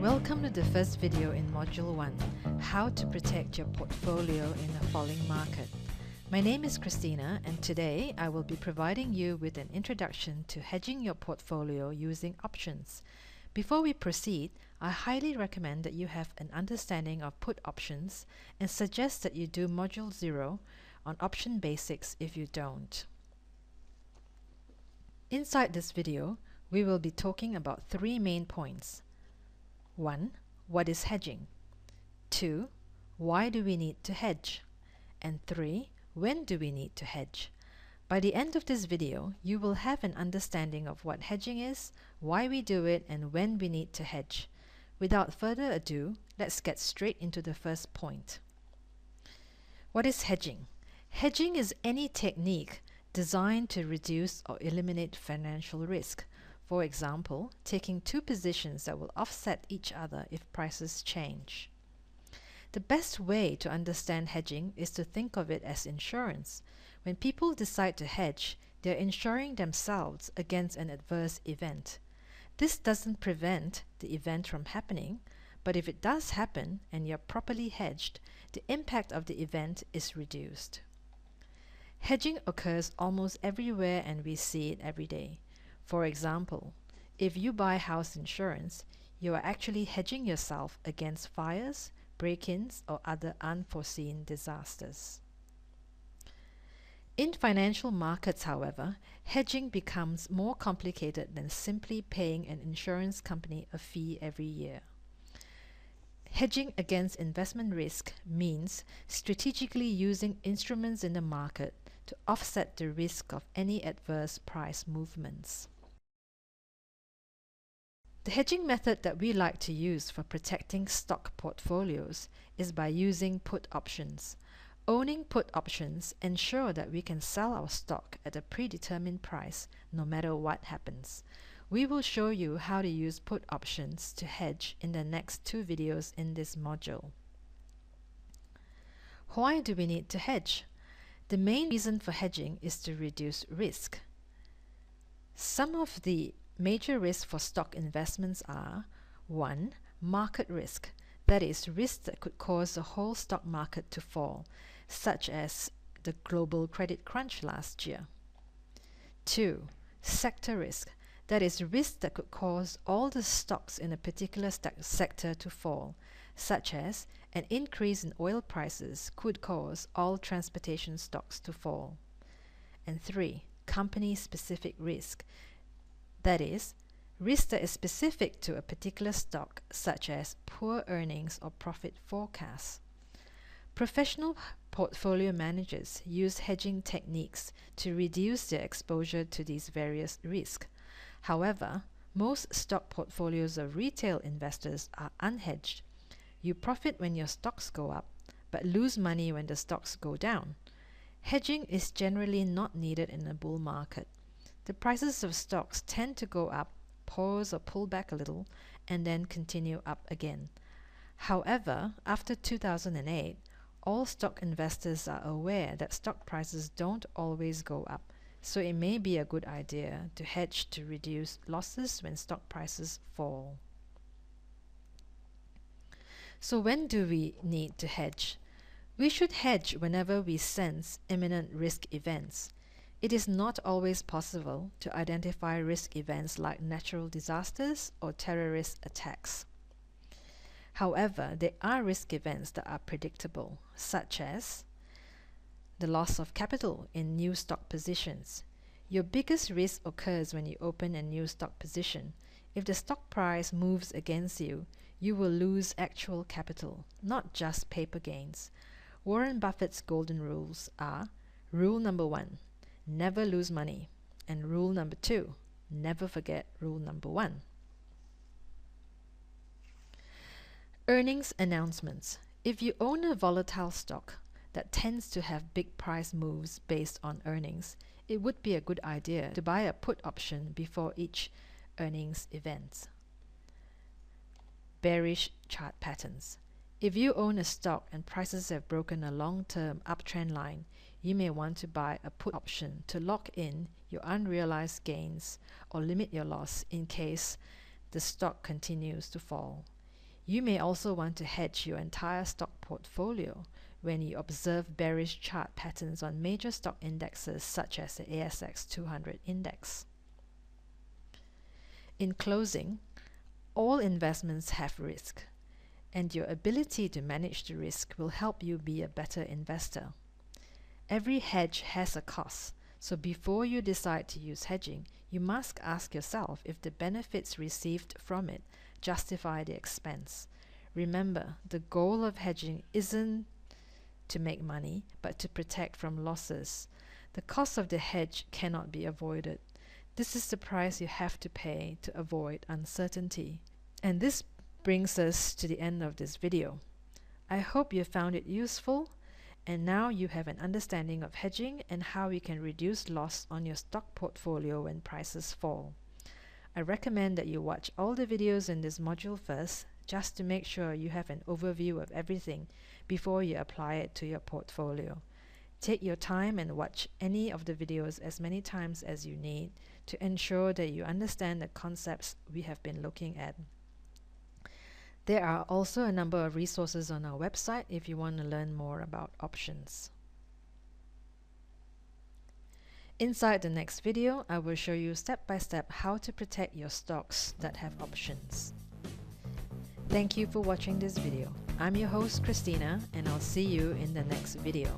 Welcome to the first video in Module 1, How to Protect Your Portfolio in a Falling Market. My name is Christina, and today I will be providing you with an introduction to hedging your portfolio using options. Before we proceed, I highly recommend that you have an understanding of put options and suggest that you do Module 0 on option basics if you don't. Inside this video, we will be talking about three main points. 1. What is hedging? 2. Why do we need to hedge? And 3. When do we need to hedge? By the end of this video, you will have an understanding of what hedging is, why we do it, and when we need to hedge. Without further ado, let's get straight into the first point. What is hedging? Hedging is any technique designed to reduce or eliminate financial risk. For example, taking two positions that will offset each other if prices change. The best way to understand hedging is to think of it as insurance. When people decide to hedge, they're insuring themselves against an adverse event. This doesn't prevent the event from happening, but if it does happen and you're properly hedged, the impact of the event is reduced. Hedging occurs almost everywhere and we see it every day. For example, if you buy house insurance, you are actually hedging yourself against fires, break-ins, or other unforeseen disasters. In financial markets, however, hedging becomes more complicated than simply paying an insurance company a fee every year. Hedging against investment risk means strategically using instruments in the market to offset the risk of any adverse price movements. The hedging method that we like to use for protecting stock portfolios is by using put options. Owning put options ensure that we can sell our stock at a predetermined price no matter what happens. We will show you how to use put options to hedge in the next two videos in this module. Why do we need to hedge? The main reason for hedging is to reduce risk. Some of the major risks for stock investments are 1. Market risk, that is, risk that could cause the whole stock market to fall, such as the global credit crunch last year. 2. Sector risk, that is, risk that could cause all the stocks in a particular sector to fall, such as an increase in oil prices could cause all transportation stocks to fall. And 3. Company-specific risk, that is, risk that is specific to a particular stock, such as poor earnings or profit forecasts. Professional portfolio managers use hedging techniques to reduce their exposure to these various risks. However, most stock portfolios of retail investors are unhedged. You profit when your stocks go up, but lose money when the stocks go down. Hedging is generally not needed in a bull market. The prices of stocks tend to go up, pause or pull back a little, and then continue up again. However, after 2008, all stock investors are aware that stock prices don't always go up, so it may be a good idea to hedge to reduce losses when stock prices fall. So when do we need to hedge? We should hedge whenever we sense imminent risk events. It is not always possible to identify risk events like natural disasters or terrorist attacks. However, there are risk events that are predictable, such as the loss of capital in new stock positions. Your biggest risk occurs when you open a new stock position. If the stock price moves against you, you will lose actual capital, not just paper gains. Warren Buffett's golden rules are: rule number 1, never lose money, and rule number 2, never forget rule number 1. Earnings announcements. If you own a volatile stock that tends to have big price moves based on earnings, it would be a good idea to buy a put option before each earnings event. Bearish chart patterns. If you own a stock and prices have broken a long-term uptrend line, you may want to buy a put option to lock in your unrealized gains or limit your loss in case the stock continues to fall. You may also want to hedge your entire stock portfolio when you observe bearish chart patterns on major stock indexes such as the ASX 200 index. In closing, all investments have risk, and your ability to manage the risk will help you be a better investor. Every hedge has a cost, so before you decide to use hedging, you must ask yourself if the benefits received from it justify the expense. Remember, the goal of hedging isn't to make money, but to protect from losses. The cost of the hedge cannot be avoided. This is the price you have to pay to avoid uncertainty. And this brings us to the end of this video. I hope you found it useful, and now you have an understanding of hedging and how you can reduce loss on your stock portfolio when prices fall. I recommend that you watch all the videos in this module first, just to make sure you have an overview of everything before you apply it to your portfolio. Take your time and watch any of the videos as many times as you need to ensure that you understand the concepts we have been looking at. There are also a number of resources on our website if you want to learn more about options. Inside the next video, I will show you step by step how to protect your stocks that have options. Thank you for watching this video. I'm your host Christina, and I'll see you in the next video.